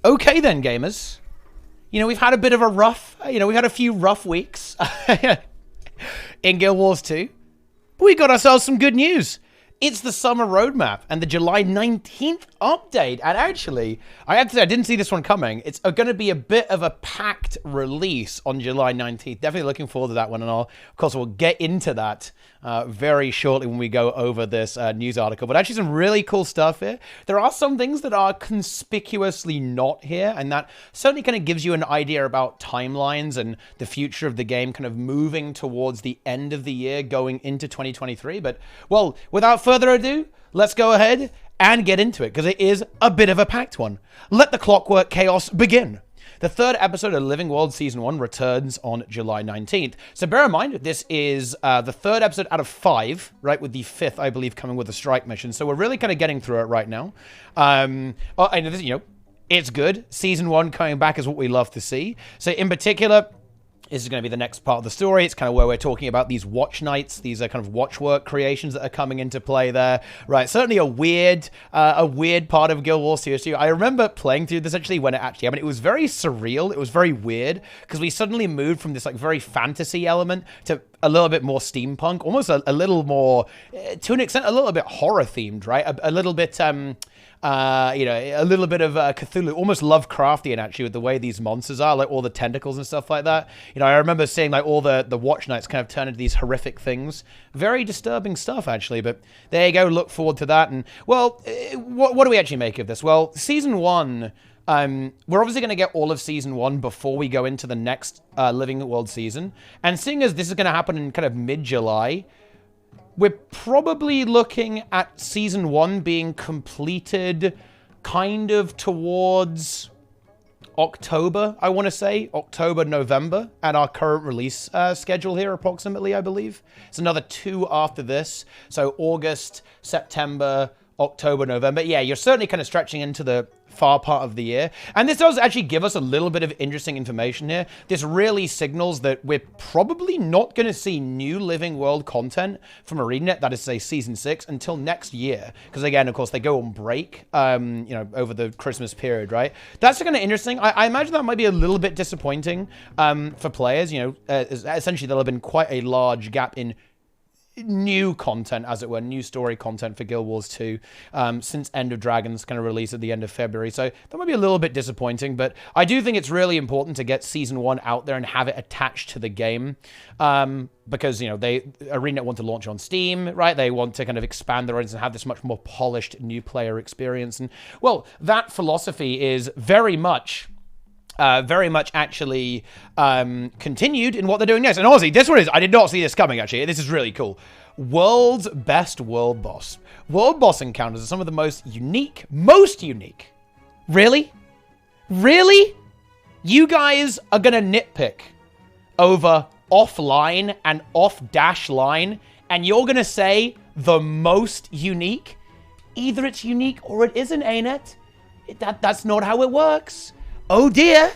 Okay then, gamers. We've had a bit of a rough, we've had a few rough weeks in Guild Wars 2. But we got ourselves some good news. It's the summer roadmap and the July 19th update. And actually, I have to say, I didn't see this one coming. It's going to be a bit of a packed release on July 19th. Definitely looking forward to that one. And of course, we'll get into that very shortly when we go over this news article. But actually some really cool stuff here. There are some things that are conspicuously not here. And that certainly kind of gives you an idea about timelines and the future of the game kind of moving towards the end of the year going into 2023. But, well, without further ado, let's go ahead and get into it, because it is a bit of a packed one. Let the clockwork chaos begin. The third episode of Living World Season 1 returns on July 19th. So bear in mind, this is the third episode out of 5, right, with the 5th, I believe, coming with a strike mission. So we're really kind of getting through it right now. And this, it's good. Season 1 coming back is what we love to see. So in particular, this is going to be the next part of the story. It's kind of where we're talking about these watch nights. These are kind of watchwork creations that are coming into play there. Right, certainly a weird part of Guild Wars 2. I remember playing through this actually when it actually happened. It was very surreal. It was very weird because we suddenly moved from this like very fantasy element to a little bit more steampunk, almost a little more, to an extent, a little bit horror themed, right? A little bit, a little bit of Cthulhu, almost Lovecraftian actually, with the way these monsters are, like all the tentacles and stuff like that. I remember seeing like all the watch nights kind of turn into these horrific things. Very disturbing stuff actually, but there you go. Look forward to that. And well, what do we actually make of this? Well, season 1. We're obviously going to get all of Season 1 before we go into the next Living World season. And seeing as this is going to happen in kind of mid-July, we're probably looking at Season 1 being completed kind of towards October, I want to say. October, November, at our current release schedule here, approximately, I believe. It's another 2 after this. So August, September, October, November. Yeah, you're certainly kind of stretching into the far part of the year. And this does actually give us a little bit of interesting information here. This really signals that we're probably not going to see new Living World content from ArenaNet, that is to say Season 6, until next year. Because again, of course, they go on break, over the Christmas period, right? That's kind of interesting. I imagine that might be a little bit disappointing for players. Essentially, there'll have been quite a large gap in new content, as it were, new story content for Guild Wars 2 since End of Dragons kind of released at the end of February. So that might be a little bit disappointing, but I do think it's really important to get Season 1 out there and have it attached to the game because, ArenaNet want to launch on Steam, right? They want to kind of expand their audience and have this much more polished new player experience. And, well, that philosophy is very much actually continued in what they're doing next. And honestly, this one is, I did not see this coming, actually. This is really cool. World's best world boss. World boss encounters are some of the most unique. Really? Really? You guys are going to nitpick over offline and off-dash line, and you're going to say the most unique? Either it's unique or it isn't, ain't it? That's not how it works. Oh dear,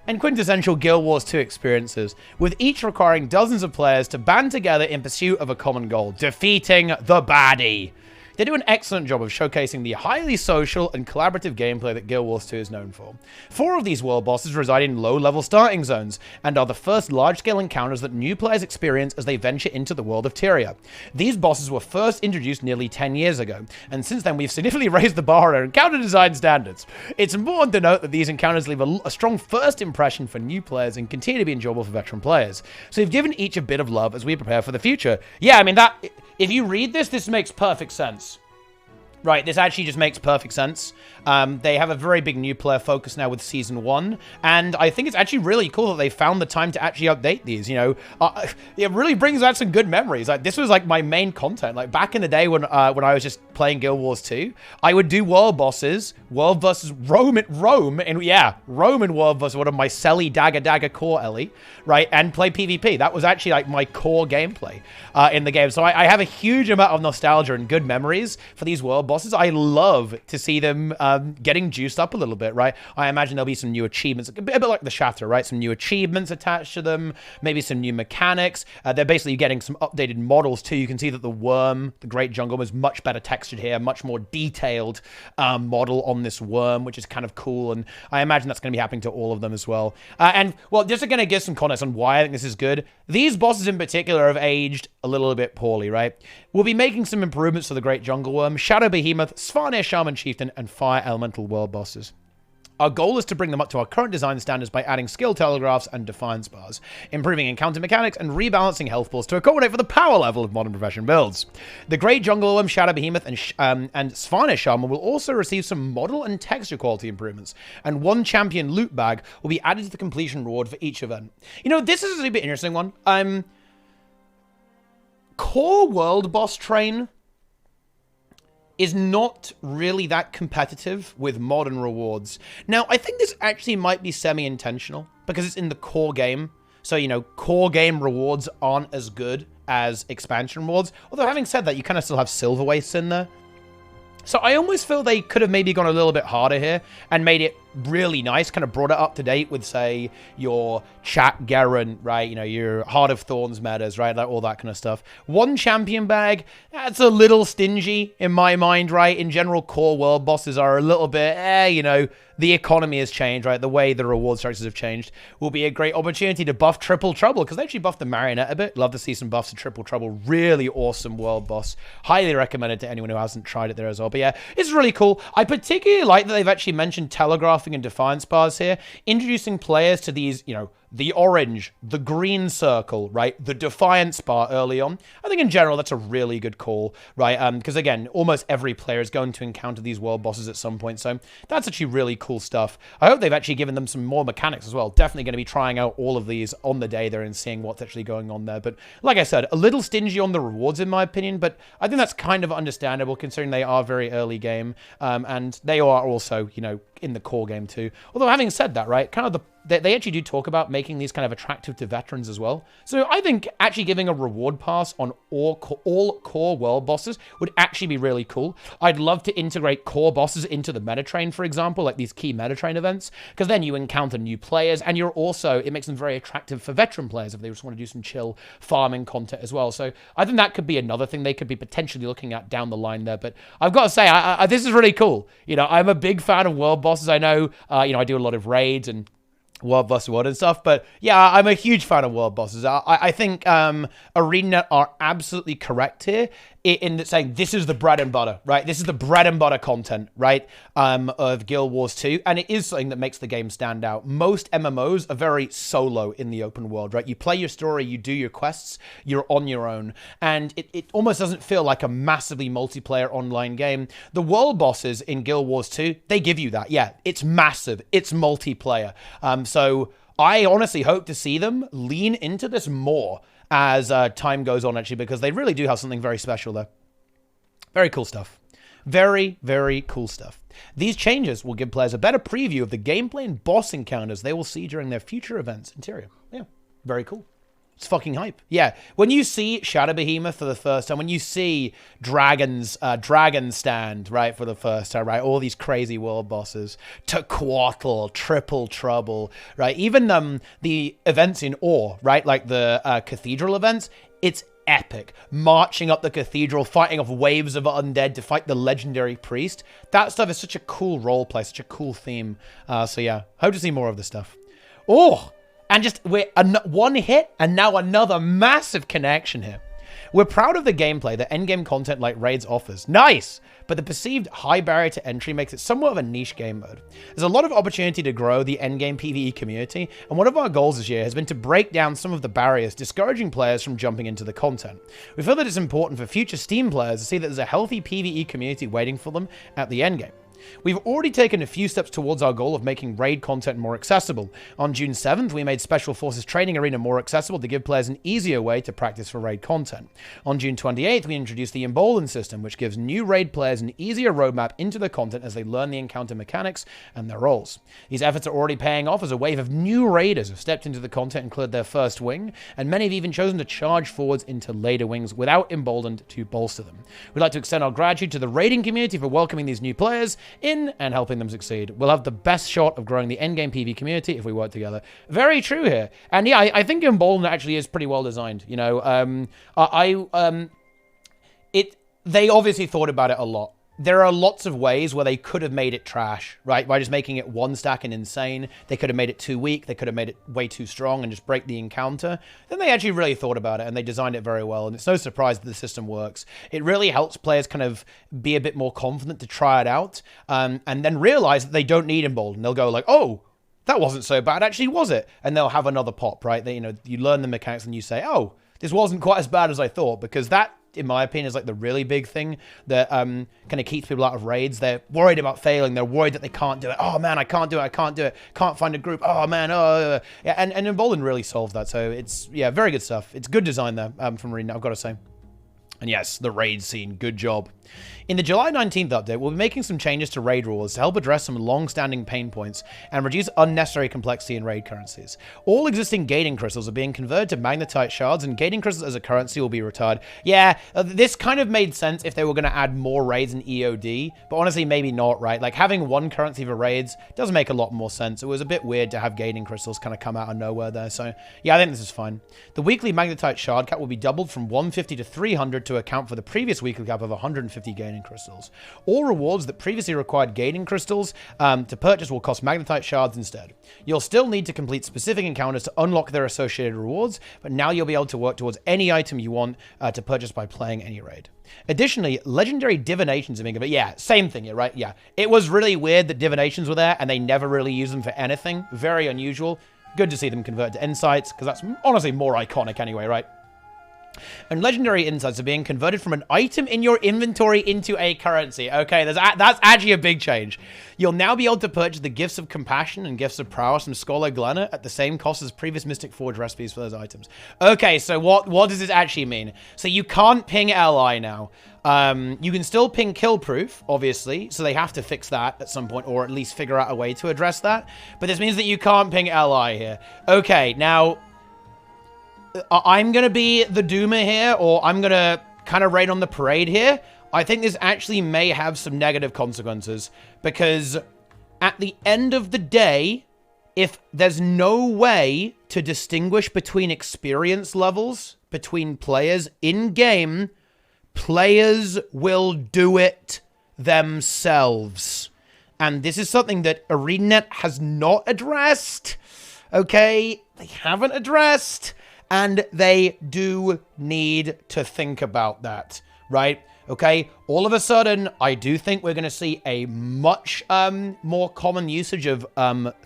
and quintessential Guild Wars 2 experiences, with each requiring dozens of players to band together in pursuit of a common goal, defeating the baddie. They do an excellent job of showcasing the highly social and collaborative gameplay that Guild Wars 2 is known for. 4 of these world bosses reside in low-level starting zones, and are the first large-scale encounters that new players experience as they venture into the world of Tyria. These bosses were first introduced nearly 10 years ago, and since then we've significantly raised the bar on our encounter design standards. It's important to note that these encounters leave a strong first impression for new players and continue to be enjoyable for veteran players. So we've given each a bit of love as we prepare for the future. Yeah, I mean, if you read this makes perfect sense. Right, this actually just makes perfect sense. They have a very big new player focus now with Season 1, and I think it's actually really cool that they found the time to actually update these, It really brings back some good memories. Like, this was, like, my main content. Like, back in the day when I was just playing Guild Wars 2, I would do world bosses, world versus Rome, and Rome and world versus one of my Selly Dagger core Ellie, right, and play PvP. That was actually, like, my core gameplay in the game. So I have a huge amount of nostalgia and good memories for these world bosses. I love to see them getting juiced up a little bit, right? I imagine there'll be some new achievements, a bit like the Shatter, right? Some new achievements attached to them, maybe some new mechanics. They're basically getting some updated models too. You can see that the Worm, the Great Jungle, is much better textured here, much more detailed model on this worm, which is kind of cool, and I imagine that's going to be happening to all of them as well. Well, just to kind of give some context on why I think this is good, these bosses in particular have aged a little bit poorly, right? We'll be making some improvements to the Great Jungle Worm, Shadow Behemoth, Svarnir Shaman Chieftain, and Fire Elemental World bosses. Our goal is to bring them up to our current design standards by adding skill telegraphs and defiance bars, improving encounter mechanics, and rebalancing health pools to accommodate for the power level of modern profession builds. The Great Jungle Worm, Shadow Behemoth, and Svarnir Shaman will also receive some model and texture quality improvements, and one champion loot bag will be added to the completion reward for each event. You know, this is a bit interesting one. Core World Boss Train is not really that competitive with modern rewards. Now, I think this actually might be semi-intentional because it's in the core game. So, you know, core game rewards aren't as good as expansion rewards. Although, having said that, you kind of still have silver wastes in there. So I almost feel they could have maybe gone a little bit harder here and made it really nice, kind of brought it up to date with, say, your Chat Garen, right? You know, your Heart of Thorns metas, right? Like all that kind of stuff. One champion bag, that's a little stingy in my mind, right? In general, core world bosses are a little bit, you know, the economy has changed, right? The way the reward structures have changed will be a great opportunity to buff Triple Trouble, because they actually buffed the Marionette a bit. Love to see some buffs to Triple Trouble. Really awesome world boss. Highly recommended to anyone who hasn't tried it there as well. But yeah, it's really cool. I particularly like that they've actually mentioned telegraphing and defiance bars here, introducing players to these, you know, the orange, the green circle, right? The defiance bar early on. I think in general, that's a really good call, right? Because again, almost every player is going to encounter these world bosses at some point. So that's actually really cool stuff. I hope they've actually given them some more mechanics as well. Definitely going to be trying out all of these on the day there and seeing what's actually going on there. But like I said, a little stingy on the rewards in my opinion, but I think that's kind of understandable considering they are very early game. And they are also, you know, in the core game too. Although having said that, right, kind of they actually do talk about making these kind of attractive to veterans as well. So I think actually giving a reward pass on all core world bosses would actually be really cool. I'd love to integrate core bosses into the meta train, for example, like these key meta train events, because then you encounter new players and you're also, it makes them very attractive for veteran players if they just want to do some chill farming content as well. So I think that could be another thing they could be potentially looking at down the line there. But I've got to say, this is really cool. You know, I'm a big fan of world bosses. I know, you know, I do a lot of raids and World Boss World and stuff, but yeah, I'm a huge fan of world bosses. I think ArenaNet are absolutely correct here in saying this is the bread and butter, right? This is the bread and butter content, right, of Guild Wars 2, and it is something that makes the game stand out. Most MMOs are very solo in the open world, right? You play your story, you do your quests, you're on your own, and it almost doesn't feel like a massively multiplayer online game. The world bosses in Guild Wars 2, they give you that. Yeah, it's massive. It's multiplayer. So I honestly hope to see them lean into this more as time goes on, actually, because they really do have something very special there. Very cool stuff. Very, very cool stuff. These changes will give players a better preview of the gameplay and boss encounters they will see during their future events in Tyria. Yeah, very cool. It's fucking hype. Yeah, when you see Shadow Behemoth for the first time, when you see Dragon Stand, right, for the first time, right, all these crazy world bosses, Tequatl, Triple Trouble, right, even the events in Ore, right, like the cathedral events, it's epic. Marching up the cathedral, fighting off waves of undead to fight the legendary priest. That stuff is such a cool roleplay, such a cool theme. So yeah, hope to see more of this stuff. Oh! And just, we're one hit, and now another massive connection here. We're proud of the gameplay that endgame content like Raids offers. Nice! But the perceived high barrier to entry makes it somewhat of a niche game mode. There's a lot of opportunity to grow the endgame PvE community, and one of our goals this year has been to break down some of the barriers discouraging players from jumping into the content. We feel that it's important for future Steam players to see that there's a healthy PvE community waiting for them at the endgame. We've already taken a few steps towards our goal of making raid content more accessible. On June 7th, we made Special Forces Training Arena more accessible to give players an easier way to practice for raid content. On June 28th, we introduced the Embolden system, which gives new raid players an easier roadmap into the content as they learn the encounter mechanics and their roles. These efforts are already paying off as a wave of new raiders have stepped into the content and cleared their first wing, and many have even chosen to charge forwards into later wings without Emboldened to bolster them. We'd like to extend our gratitude to the raiding community for welcoming these new players in and helping them succeed. We'll have the best shot of growing the endgame PvE community if we work together. Very true here. And yeah, I think Embolden actually is pretty well designed. You know, they obviously thought about it a lot. there are lots of ways where they could have made it trash, right? By just making it one stack and insane. They could have made it too weak. They could have made it way too strong and just break the encounter. Then they actually really thought about it and they designed it very well. And it's no surprise that the system works. It really helps players kind of be a bit more confident to try it out, and then realize that they don't need Embolden. They'll go like, oh, that wasn't so bad, actually, was it? And they'll have another pop, right? They, you learn the mechanics and you say, oh, this wasn't quite as bad as I thought, because that, in my opinion, is like the really big thing that kind of keeps people out of raids. They're worried about failing. They're worried that they can't do it. Oh man, I can't do it. I can't do it. Can't find a group. Oh man. Oh yeah. And Embolden really solves that. So it's, yeah, very good stuff. It's good design there from ArenaNet, I've got to say. And yes, the raid scene, good job. In the July 19th update, we'll be making some changes to raid rules to help address some long-standing pain points and reduce unnecessary complexity in raid currencies. All existing gating crystals are being converted to magnetite shards, and gating crystals as a currency will be retired. Yeah, this kind of made sense if they were going to add more raids in EOD, but honestly, maybe not, right? Like, having one currency for raids does make a lot more sense. It was a bit weird to have gating crystals kind of come out of nowhere there, so yeah, I think this is fine. The weekly magnetite shard cap will be doubled from 150 to 300 to account for the previous weekly cap of 150 gaining crystals. All rewards that previously required gaining crystals to purchase will cost magnetite shards instead. You'll still need to complete specific encounters to unlock their associated rewards, but now you'll be able to work towards any item you want to purchase by playing any raid. Additionally, legendary divinations are being given. Yeah, same thing, right? Yeah. It was really weird that divinations were there and they never really use them for anything. Very unusual. Good to see them convert to insights, because that's honestly more iconic anyway, right? And legendary insights are being converted from an item in your inventory into a currency. Okay, that's actually a big change. You'll now be able to purchase the Gifts of Compassion and Gifts of Prowess from Scholar Glenna at the same cost as previous Mystic Forge recipes for those items. Okay, so what does this actually mean? So you can't ping LI now. You can still ping Killproof, obviously, so they have to fix that at some point, or at least figure out a way to address that. But this means that you can't ping LI here. Okay, now I'm going to be the doomer here, or I'm going to kind of rain on the parade here. I think this actually may have some negative consequences, because at the end of the day, if there's no way to distinguish between experience levels between players in-game, players will do it themselves. And this is something that ArenaNet has not addressed. Okay? They haven't addressed. And they do need to think about that, right? Okay, all of a sudden, I do think we're going to see a much more common usage of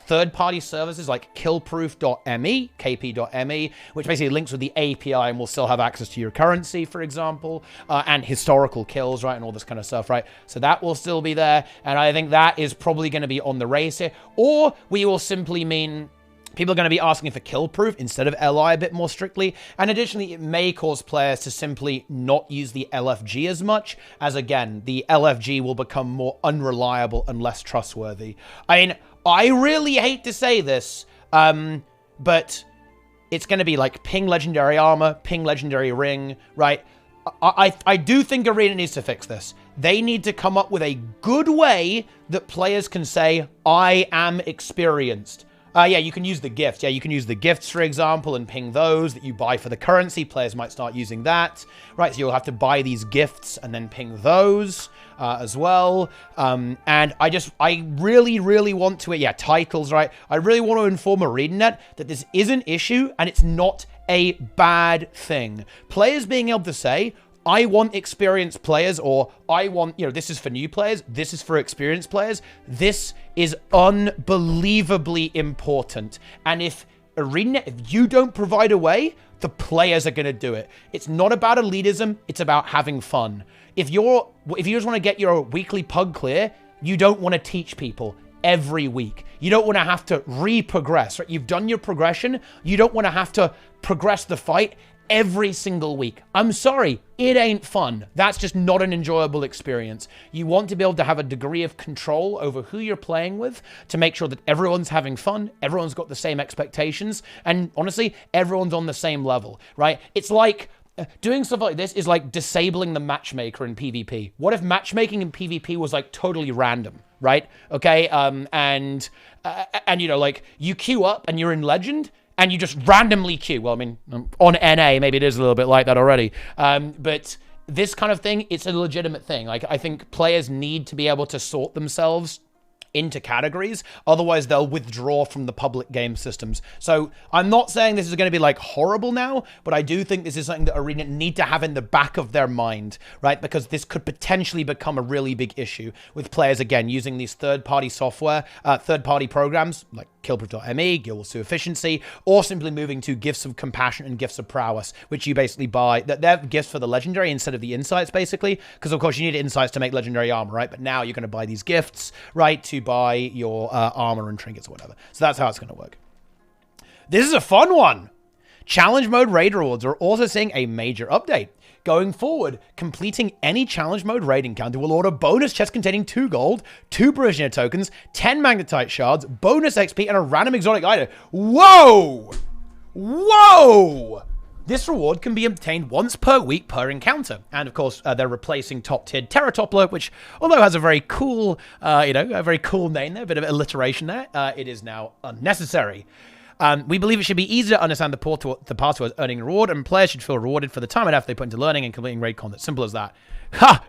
third-party services like killproof.me, kp.me, which basically links with the API and will still have access to your currency, for example, and historical kills, right, and all this kind of stuff, right? So that will still be there, and I think that is probably going to be on the race here. Or we will simply mean people are going to be asking for kill proof instead of LI a bit more strictly. And additionally, it may cause players to simply not use the LFG as much, as again, the LFG will become more unreliable and less trustworthy. I mean, I really hate to say this, but it's going to be like ping legendary armor, ping legendary ring, right? I do think Arena needs to fix this. They need to come up with a good way that players can say, I am experienced. Yeah, you can use the gifts. Yeah, you can use the gifts, for example, and ping those that you buy for the currency. Players might start using that, right? So you'll have to buy these gifts and then ping those as well. And I really, really want to, yeah, titles, right? I really want to inform ArenaNet that this is an issue and it's not a bad thing. Players being able to say, I want experienced players, or I want, this is for new players, this is for experienced players. This is unbelievably important. And if you don't provide a way, the players are going to do it. It's not about elitism, it's about having fun. If you just want to get your weekly pug clear, you don't want to teach people every week. You don't want to have to re-progress, right? You've done your progression. You don't want to have to progress the fight every single week. I'm sorry, it ain't fun. That's just not an enjoyable experience. You want to be able to have a degree of control over who you're playing with to make sure that everyone's having fun, everyone's got the same expectations, and honestly, everyone's on the same level, right? It's like doing stuff like this is like disabling the matchmaker in PvP. What if matchmaking in PvP was like totally random, right? Okay, and like you queue up and you're in Legend, and you just randomly queue. Well, I mean, on NA, maybe it is a little bit like that already. But this kind of thing, it's a legitimate thing. Like, I think players need to be able to sort themselves into categories, otherwise they'll withdraw from the public game systems. So I'm not saying this is going to be like horrible now, but I do think this is something that Arena need to have in the back of their mind, right? Because this could potentially become a really big issue with players, again, using these third-party software, third-party programs like Killproof.me, Guild Wars 2 Efficiency, or simply moving to Gifts of Compassion and Gifts of Prowess, which you basically buy. They're gifts for the Legendary instead of the Insights, basically, because of course you need Insights to make Legendary armor, right? But now you're going to buy these gifts, right, to buy your armor and trinkets or whatever. So that's how it's going to work. This is a fun one. Challenge mode raid rewards are also seeing a major update. Going forward, completing any challenge mode raid encounter will order bonus chests containing 2 gold, 2 prisoner tokens, 10 magnetite shards, bonus XP, and a random exotic item. Whoa! Whoa! This reward can be obtained once per week per encounter. And of course, they're replacing top-tiered Terratoppler, which, although has a very cool, a very cool name there, a bit of alliteration there, it is now unnecessary. We believe it should be easy to understand the path towards earning a reward, and players should feel rewarded for the time and effort they put into learning and completing raid content. Simple as that. Ha!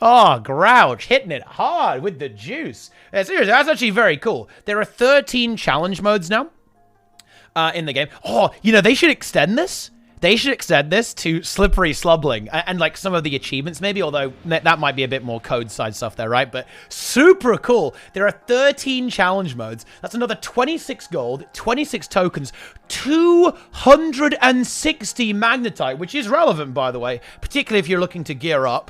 Oh, Grouch, hitting it hard with the juice. Yeah, seriously, that's actually very cool. There are 13 challenge modes now in the game. Oh, they should extend this. They should extend this to Slippery Slubbling and like some of the achievements maybe, although that might be a bit more code side stuff there, right? But super cool. There are 13 challenge modes. That's another 26 gold, 26 tokens, 260 magnetite, which is relevant, by the way, particularly if you're looking to gear up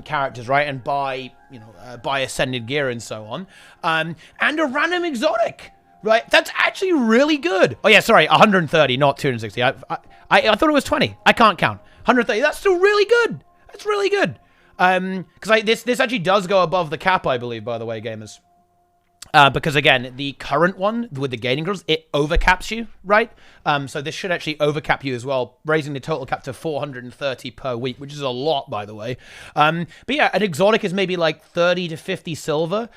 characters, right? And buy ascended gear and so on. And a random exotic. Right, that's actually really good. Oh yeah, sorry, 130, not 260. I thought it was 20. I can't count. 130. That's still really good. That's really good. Because this actually does go above the cap, I believe. By the way, gamers. Because again, the current one with the gaining rules, it overcaps you, right? So this should actually overcap you as well, raising the total cap to 430 per week, which is a lot, by the way. But yeah, an exotic is maybe like 30 to 50 silver.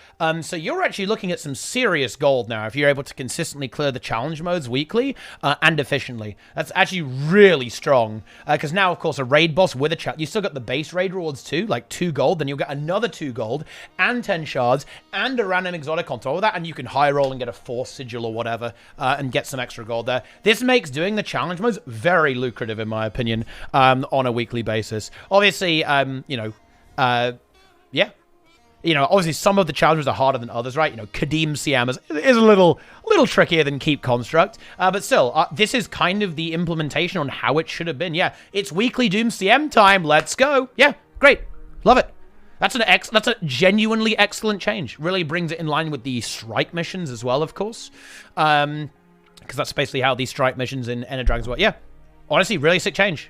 So you're actually looking at some serious gold now if you're able to consistently clear the challenge modes weekly and efficiently. That's actually really strong. Because now, of course, a raid boss with a challenge, you still got the base raid rewards too, like 2 gold, then you'll get another 2 gold and 10 shards and a random exotic on top of that, and you can high roll and get a force sigil or whatever and get some extra gold there. This makes doing the challenge modes very lucrative, in my opinion, on a weekly basis. Obviously, yeah. Obviously some of the challenges are harder than others, right? Kadim Siam is a little trickier than Keep Construct, but still, this is kind of the implementation on how it should have been. Yeah, it's weekly Doom CM time. Let's go. Yeah, great. Love it. That's a genuinely excellent change. Really brings it in line with the strike missions as well, of course. Because that's basically how these strike missions in Ender Dragons work. Yeah, honestly, really sick change.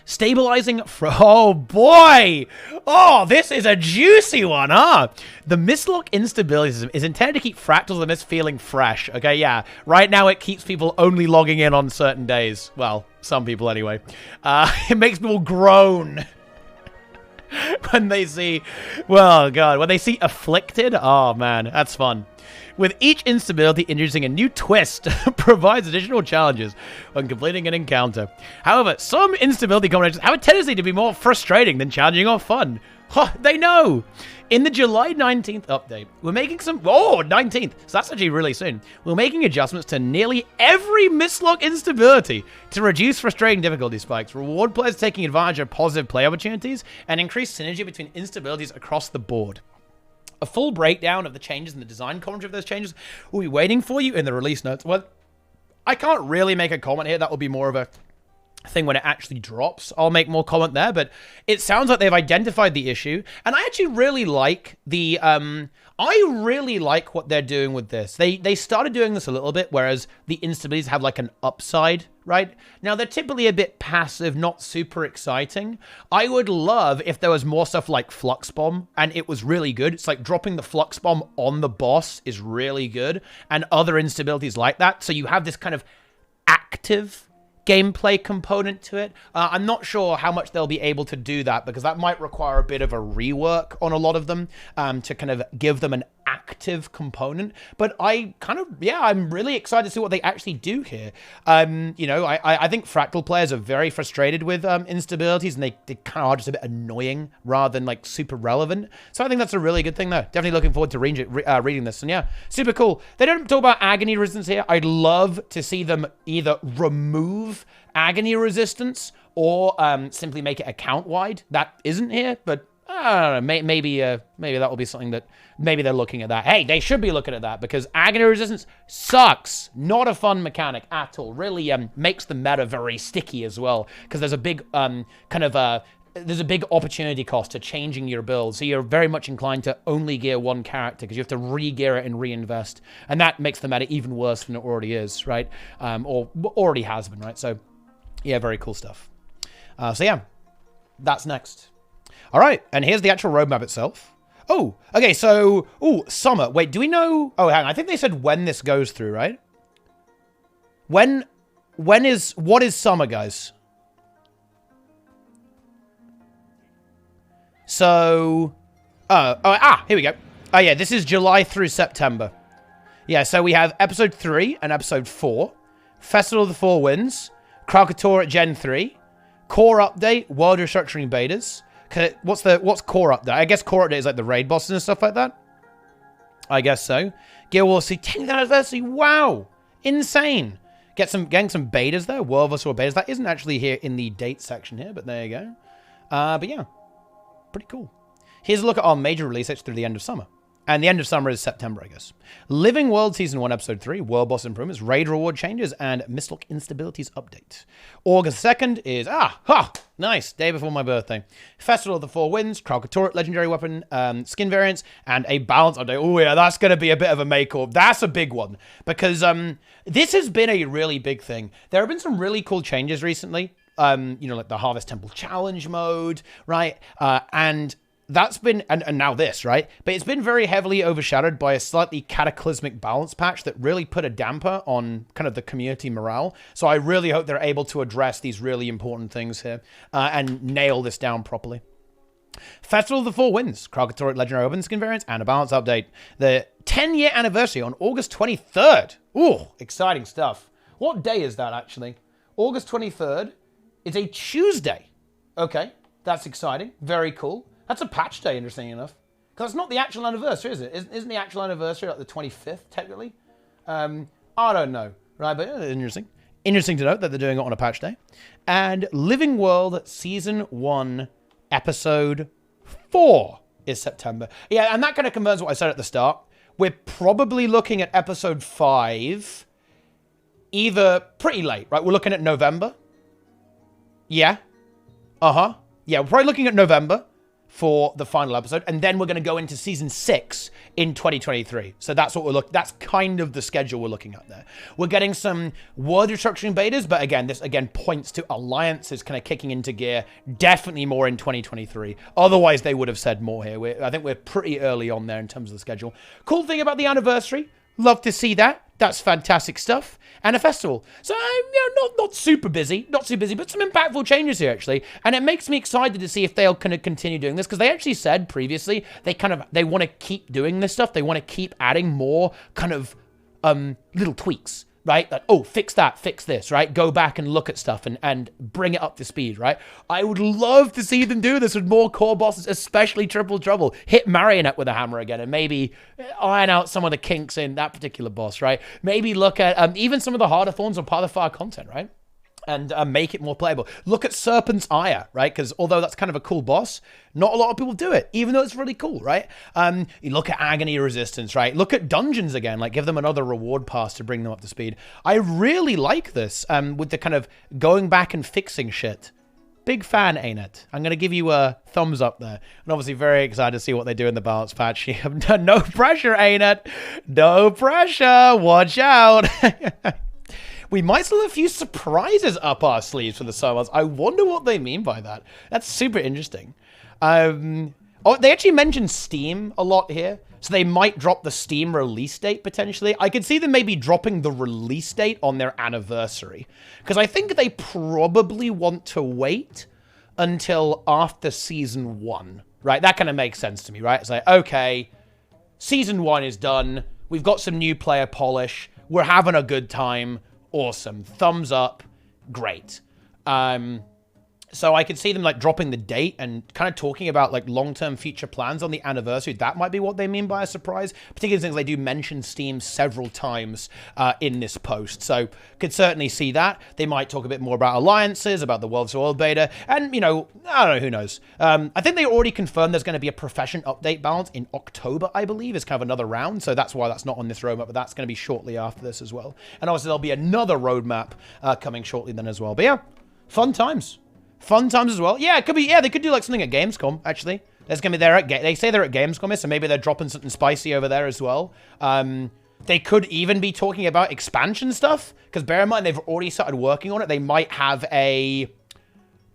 Stabilizing oh boy! Oh, this is a juicy one, huh? The Mistlock instability system is intended to keep Fractals of the Mist feeling fresh. Okay, yeah. Right now it keeps people only logging in on certain days. Well, some people anyway. It makes people groan. When they see, well, God, when they see Afflicted, oh man, that's fun. With each instability introducing a new twist, provides additional challenges when completing an encounter. However, some instability combinations have a tendency to be more frustrating than challenging or fun. Huh, they know! In the July 19th update, we're making some... Oh, 19th! So that's actually really soon. We're making adjustments to nearly every Mistlock instability to reduce frustrating difficulty spikes, reward players taking advantage of positive play opportunities, and increase synergy between instabilities across the board. A full breakdown of the changes and the design commentary of those changes will be waiting for you in the release notes. Well, I can't really make a comment here. That will be more of a thing when it actually drops. I'll make more comment there, but it sounds like they've identified the issue, and I actually really like the I really like what they're doing with this. They started doing this a little bit, whereas the instabilities have like an upside, right? Now they're typically a bit passive, not super exciting. I would love if there was more stuff like Flux Bomb, and it was really good. It's like dropping the Flux Bomb on the boss is really good, and other instabilities like that. So you have this kind of active gameplay component to it. I'm not sure how much they'll be able to do that, because that might require a bit of a rework on a lot of them to kind of give them active component. But I'm really excited to see what they actually do here. I think Fractal players are very frustrated with instabilities, and they kind of are just a bit annoying rather than like super relevant. So I think that's a really good thing though. Definitely looking forward to reading this. And yeah, super cool. They don't talk about agony resistance here. I'd love to see them either remove agony resistance or simply make it account wide. That isn't here, but I don't know. Maybe that will be something that maybe they're looking at that. Hey, they should be looking at that because agony resistance sucks. Not a fun mechanic at all. Really makes the meta very sticky as well because there's a big there's a big opportunity cost to changing your build. So you're very much inclined to only gear one character because you have to re-gear it and reinvest. And that makes the meta even worse than it already is, right? Or already has been, right? So yeah, very cool stuff. So yeah, that's next. All right, and here's the actual roadmap itself. Oh, okay, so, summer. Wait, do we know? Oh, hang on, I think they said when this goes through, right? What is summer, guys? So, here we go. Oh yeah, this is July through September. Yeah, so we have episode 3 and episode 4, Festival of the Four Winds, Krakatoa at Gen 3, core update, world restructuring betas. What's core update? I guess core update is like the raid bosses and stuff like that. I guess so. Guild Wars 10th anniversary. Wow, insane. Getting some betas there. World vs. World betas. That isn't actually here in the date section here, but there you go. But yeah, pretty cool. Here's a look at our major release dates through the end of summer. And the end of summer is September, I guess. Living World Season 1, Episode 3, World Boss Improvements, Raid Reward Changes, and Mistlock Instabilities Update. August 2nd is, nice, day before my birthday. Festival of the Four Winds, Krakatoa Legendary Weapon, Skin Variants, and a Balance Update. Oh yeah, that's going to be a bit of a make-or. That's a big one, because this has been a really big thing. There have been some really cool changes recently, like the Harvest Temple Challenge mode, right? And that's been, and now this, right? But it's been very heavily overshadowed by a slightly cataclysmic balance patch that really put a damper on kind of the community morale. So I really hope they're able to address these really important things here and nail this down properly. Festival of the Four Winds, Krakatoa Legendary Weapon Skin Variants, and a balance update. The 10-year anniversary on August 23rd. Ooh, exciting stuff. What day is that, actually? August 23rd. It's a Tuesday. Okay, that's exciting. Very cool. That's a patch day, interesting enough. Because it's not the actual anniversary, is it? Isn't the actual anniversary like the 25th, technically? I don't know, right? But interesting. Interesting to note that they're doing it on a patch day. And Living World Season 1, Episode 4 is September. Yeah, and that kind of confirms what I said at the start. We're probably looking at Episode 5 either pretty late, right? We're looking at November. Yeah. Yeah, we're probably looking at November for the final episode, and then we're going to go into season 6 in 2023. So that's what that's kind of the schedule we're looking at there. We're getting some world restructuring betas, but again, this again points to alliances kind of kicking into gear, definitely more in 2023. Otherwise, they would have said more here. I think we're pretty early on there in terms of the schedule. Cool thing about the anniversary, love to see that. That's fantastic stuff. And a festival. So, not super busy, but some impactful changes here, actually. And it makes me excited to see if they'll kind of continue doing this, because they actually said previously they want to keep doing this stuff. They want to keep adding more kind of little tweaks, right? Like, oh, fix that, fix this, right? Go back and look at stuff and bring it up to speed, right? I would love to see them do this with more core bosses, especially Triple Trouble. Hit ArenaNet with a hammer again and maybe iron out some of the kinks in that particular boss, right? Maybe look at even some of the harder thorns or part of fire content, right? And make it more playable. Look at Serpent's Ire, right? Because although that's kind of a cool boss, not a lot of people do it, even though it's really cool, right? You look at Agony Resistance, right? Look at Dungeons again, like give them another reward pass to bring them up to speed. I really like this with the kind of going back and fixing shit. Big fan, ArenaNet. I'm going to give you a thumbs up there. And obviously very excited to see what they do in the balance patch. No pressure, ArenaNet. No pressure. Watch out. We might still have a few surprises up our sleeves for the summers. I wonder what they mean by that. That's super interesting. They actually mentioned Steam a lot here. So they might drop the Steam release date, potentially. I could see them maybe dropping the release date on their anniversary. Because I think they probably want to wait until after Season 1. Right? That kind of makes sense to me, right? It's like, okay, Season 1 is done. We've got some new player polish. We're having a good time. Awesome. Thumbs up. Great. So I could see them like dropping the date and kind of talking about like long-term future plans on the anniversary. That might be what they mean by a surprise, particularly since they do mention Steam several times in this post. So could certainly see that. They might talk a bit more about alliances, about the World to World beta, and you know, I don't know, who knows. I think they already confirmed there's going to be a profession update balance in October, I believe, is kind of another round. So that's why that's not on this roadmap, but that's going to be shortly after this as well. And obviously there'll be another roadmap coming shortly then as well. But yeah, fun times. Fun times as well. Yeah, it could be. Yeah, they could do like something at Gamescom, actually. There's going to be there at... They say they're at Gamescom, so maybe they're dropping something spicy over there as well. They could even be talking about expansion stuff, because bear in mind, they've already started working on it. They might have a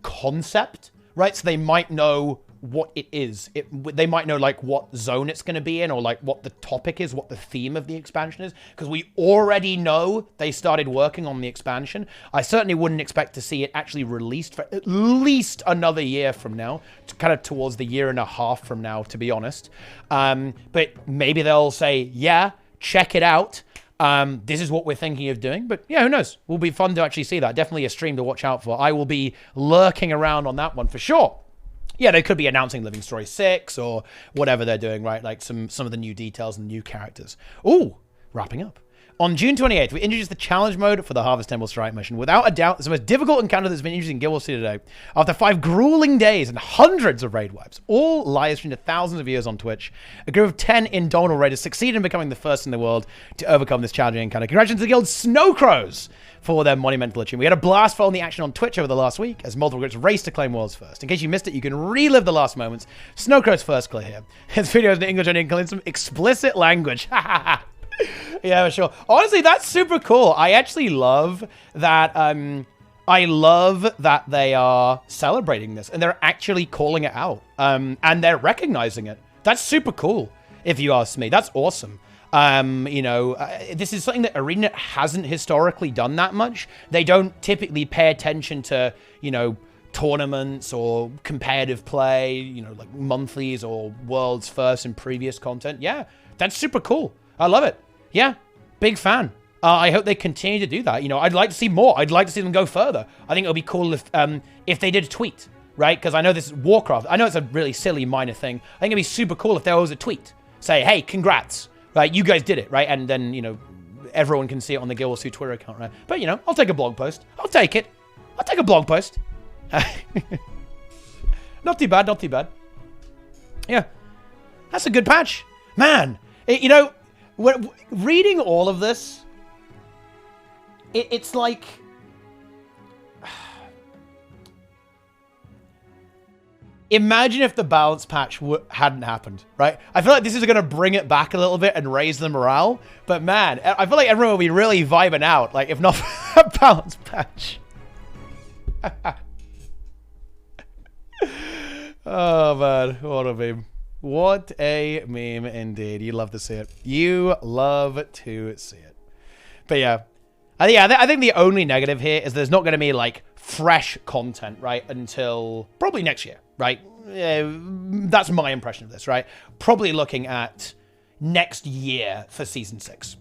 concept, right? So they might know what it is. They might know like what zone it's going to be in, or like what the topic is, what the theme of the expansion is, because we already know they started working on the expansion. I certainly wouldn't expect to see it actually released for at least another year from now, kind of towards the year and a half from now, to be honest. But maybe they'll say, yeah, check it out. This is what we're thinking of doing. But yeah, who knows? Will be fun to actually see that. Definitely a stream to watch out for. I will be lurking around on that one for sure. Yeah, they could be announcing Living Story 6 or whatever they're doing, right? Like some of the new details and new characters. Ooh, wrapping up. On June 28th, we introduced the challenge mode for the Harvest Temple Strike mission. Without a doubt, it's the most difficult encounter that's been introduced in Guild Wars 2 today. After 5 grueling days and hundreds of raid wipes, all live streamed to thousands of viewers on Twitch, a group of 10 Indomitable Raiders succeeded in becoming the first in the world to overcome this challenging encounter. Congratulations to the Guild's Snowcrows for their monumental achievement. We had a blast following the action on Twitch over the last week as multiple groups raced to claim worlds first. In case you missed it, you can relive the last moments. Snowcrow's first clear here. His video is in English and includes some explicit language. Yeah, sure. Honestly, that's super cool. I actually love that. I love that they are celebrating this and they're actually calling it out. And they're recognizing it. That's super cool, if you ask me. That's awesome. You know, this is something that ArenaNet hasn't historically done that much. They don't typically pay attention to, you know, tournaments or competitive play, you know, like monthlies or world's first and previous content. Yeah, that's super cool. I love it. Yeah, big fan. I hope they continue to do that. You know, I'd like to see more. I'd like to see them go further. I think it would be cool if they did a tweet, right? Because I know this is Warcraft. I know it's a really silly minor thing. I think it'd be super cool if there was a tweet. Say, hey, congrats. Right, you guys did it, right? And then, you know, everyone can see it on the Guild Wars 2 Twitter account, right? But, you know, I'll take a blog post. I'll take it. I'll take a blog post. Not too bad, not too bad. Yeah, that's a good patch. Man, you know, reading all of this, it's like... Imagine if the balance patch hadn't happened, right? I feel like this is going to bring it back a little bit and raise the morale. But man, I feel like everyone will be really vibing out, like if not for a balance patch. Oh man, what a meme. What a meme indeed. You love to see it. You love to see it. But yeah. I think the only negative here is there's not going to be like fresh content, right, until probably next year, right? That's my impression of this, right? Probably looking at next year for Season 6.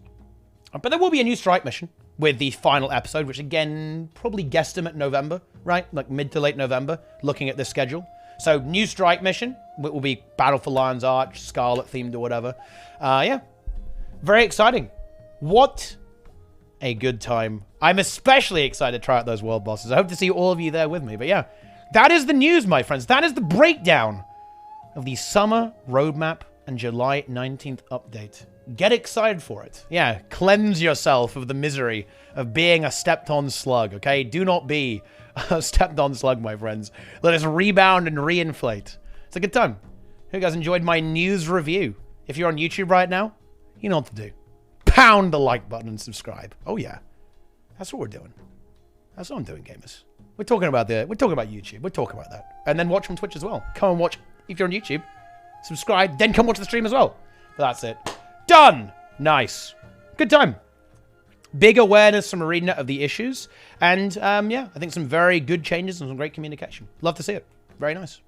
But there will be a new strike mission with the final episode, which again, probably guesstimate November, right? Like mid to late November, looking at this schedule. So new strike mission, it will be Battle for Lion's Arch, Scarlet themed or whatever. Yeah, very exciting. What a good time. I'm especially excited to try out those world bosses. I hope to see all of you there with me. But yeah, that is the news, my friends. That is the breakdown of the summer roadmap and July 19th update. Get excited for it. Yeah, cleanse yourself of the misery of being a stepped-on slug, okay? Do not be a stepped-on slug, my friends. Let us rebound and reinflate. It's a good time. Hope you guys enjoyed my news review. If you're on YouTube right now, you know what to do. Pound the like button and subscribe. Oh yeah, that's what we're doing. That's what I'm doing, gamers. We're talking about YouTube. We're talking about that, and then watch from Twitch as well. Come and watch if you're on YouTube. Subscribe, then come watch the stream as well. But that's it. Done. Nice. Good time. Big awareness from ArenaNet of the issues, and yeah, I think some very good changes and some great communication. Love to see it. Very nice.